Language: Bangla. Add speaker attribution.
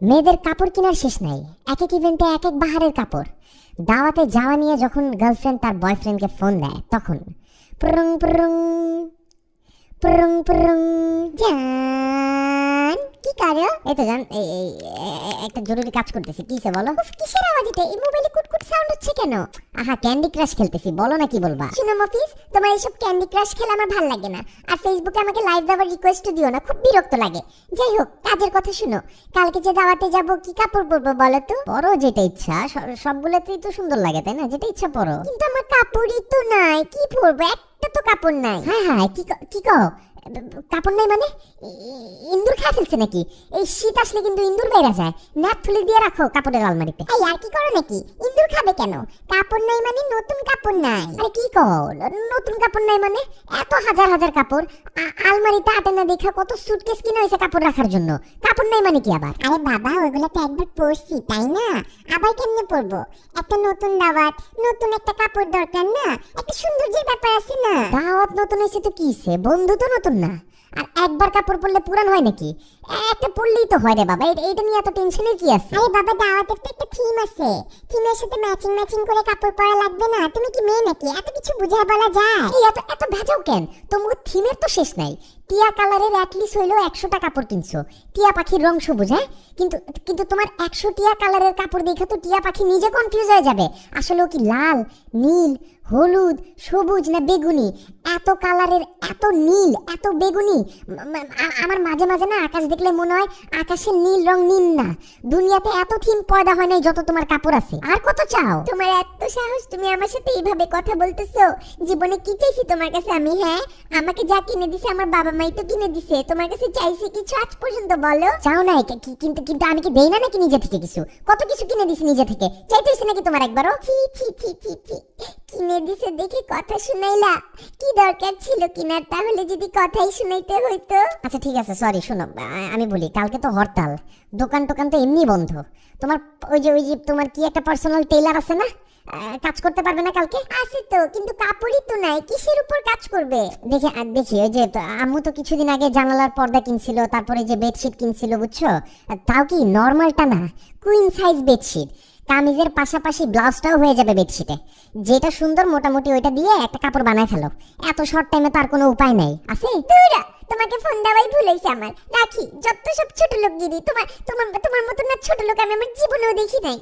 Speaker 1: মেয়েদের কাপড় কেনার শেষ নাই, এক এক ইভেন্টে এক এক বাহারের কাপড়। দাওয়াতে যাওয়া নিয়ে যখন গার্লফ্রেন্ড তার বয়ফ্রেন্ডকে ফোন দেয় তখন প্রং প্রং প্রং প্রং। জান কি করো? এই তো জান, একটা জরুরি কাজ করতেছি। কিসে বলো? কিসের আওয়াজ এটা? এই মোবাইলে কুটকুট সাউন্ড হচ্ছে কেন? আহা, ক্যান্ডি ক্রাশ খেলতেছি। বলো না কি বলবা? শুনো মফিজ, তোমার এইসব ক্যান্ডি ক্রাশ খেলা আমার ভালো লাগে না। আর ফেসবুকে আমাকে লাইভ দেওয়ার রিকোয়েস্ট দিও না, খুব বিরক্ত লাগে। যাই হোক, কাজের কথা শুনো। কালকে যে দাওয়াতে যাব, কি কাপড় পরবো বলো তো? পরো যেটা ইচ্ছা, সবগুলোতেই তো সুন্দর লাগে তাই না? যেটা ইচ্ছা পরো। কিন্তু আমার কাপড়ই তো নাই, কি পরবো? একটা তো কাপড় নাই। হ্যাঁ হ্যাঁ, কি কও? কাপড় নাই মানে ইন্দুর খেয়ে ফেলছে নাকি? এই শীত আসলে কিন্তু ইন্দুর বেড়ে যায়। ন্যাপ তুলে দিয়ে রাখো কাপড়ের আলমারিতে। এই আর কি করো নাকি? ইন্দুর খাবে কেন? কাপড় নাই মানে নতুন কাপড় নাই। আরে কি কও? নতুন কাপড় নাই মানে? এত হাজার হাজার কাপড় আলমারিতে আটে না দেখা কত সুটকেস কিনে হয়েছে কাপড় রাখার জন্য। কাপড় নাই মানে কি আবার? আরে বাবা, ওইগুলো তো একবার পরছি তাই না? আবার কেমনে পরবো? একটা নতুন দাওয়াত, নতুন একটা কাপড় দরকার না? একটা সৌন্দর্যের ব্যাপার আছে না? দাওয়াত নতুন হয়েছে তো কিছে, বন্ধু তো নতুন না। আর একবার কাপড় পরলে পুরান হয় নাকি? একটা পরলেই তো হয় রে বাবা। এটা নিয়ে এত টেনশনের কি আছে? আরে বাবা, দাওয়াতের তো একটা থিম আছে। থিমের সাথে ম্যাচিং ম্যাচিং করে কাপড় পরা লাগবে না? তুমি কি মেয়ে নাকি? এত কিছু বুঝায় বলা যায়? এই এত ভেজাও কেন? তোমার থিমের তো শেষ নাই। টিয়া কালারের অ্যাটলিস্ট হইলেও 100টা কাপড় কিনছো। টিয়া পাখির রং সবুজ, হ্যাঁ? কিন্তু তোমার 100 টিয়া কালারের কাপড় দেখে তো টিয়া পাখি নিজে কনফিউজ হয়ে যাবে। আসলে ও কি লাল, নীল, হলুদ, সবুজ না বেগুনি? এত কালারের, এত নীল, এত বেগুনি। আমার মাঝে মাঝে না আকাশ দেখলে মনে হয় আকাশের নীল রং নীল না। দুনিয়াতে এত থিম পয়দা হয় নাই যত তোমার কাপড় আছে। আর কত চাও? তোমার এত সাহস, তুমি আমার সাথে এইভাবে কথা বলতেছো? জীবনে কি চাইছি তোমার কাছে আমি? হ্যাঁ, আমাকে যা কিনে দিছে আমার বাবা মাই তো কিনে দিছে। তোমার কাছে চাইছি কিছু আজ পর্যন্ত? বলো। চাও না? কিন্তু আমি কি দেই না নাকি নিজে থেকে কিছু? কত কিছু কিনে দিছি নিজে থেকে। চাইতেছি নাকি তোমার একবারও? ছি ছি ছি ছি ছি, কিনে দিছে দেখে কথা শুনাইলা? কি দরকার ছিল কিনার? তাহলে যদি কথাই শুনাইতে হইতো। আচ্ছা ঠিক আছে, সরি। শোনো, আমি বলি, কালকে তো হরতাল, দোকান টোকান তো এমনি বন্ধ। তোমার ওই যে তোমার কি একটা পার্সোনাল টেইলার আছে না? কাজ করতে পারবে না কালকে? আছে তো, কিন্তু কাপড়ই তো নাই। কিসের উপর কাজ করবে? দেখি ওই যে আম্মু তো কিছুদিন আগে জানালার পর্দা কিনছিল, তারপরে যে বেডশিট কিনছিল, বুঝছো? তাও কি নরমালটা না, কুইন সাইজ বেডশিট। কামিজের পাশাপাশি ব্লাউজটাও হয়ে যাবে বেডশিটে। যেটা সুন্দর মোটামুটি ওইটা দিয়ে একটা কাপড় বানায় ফেলো। এত শর্ট টাইমে তার কোনো উপায় নাই। আছে তুইরা তোমাকে ফোন দেওয়াই ভুল হইছে আমার। রাখি, যত সব ছোট লোকগিরি। তোমার মতো না ছোট লোক আমি আমার জীবনেও দেখি নাই।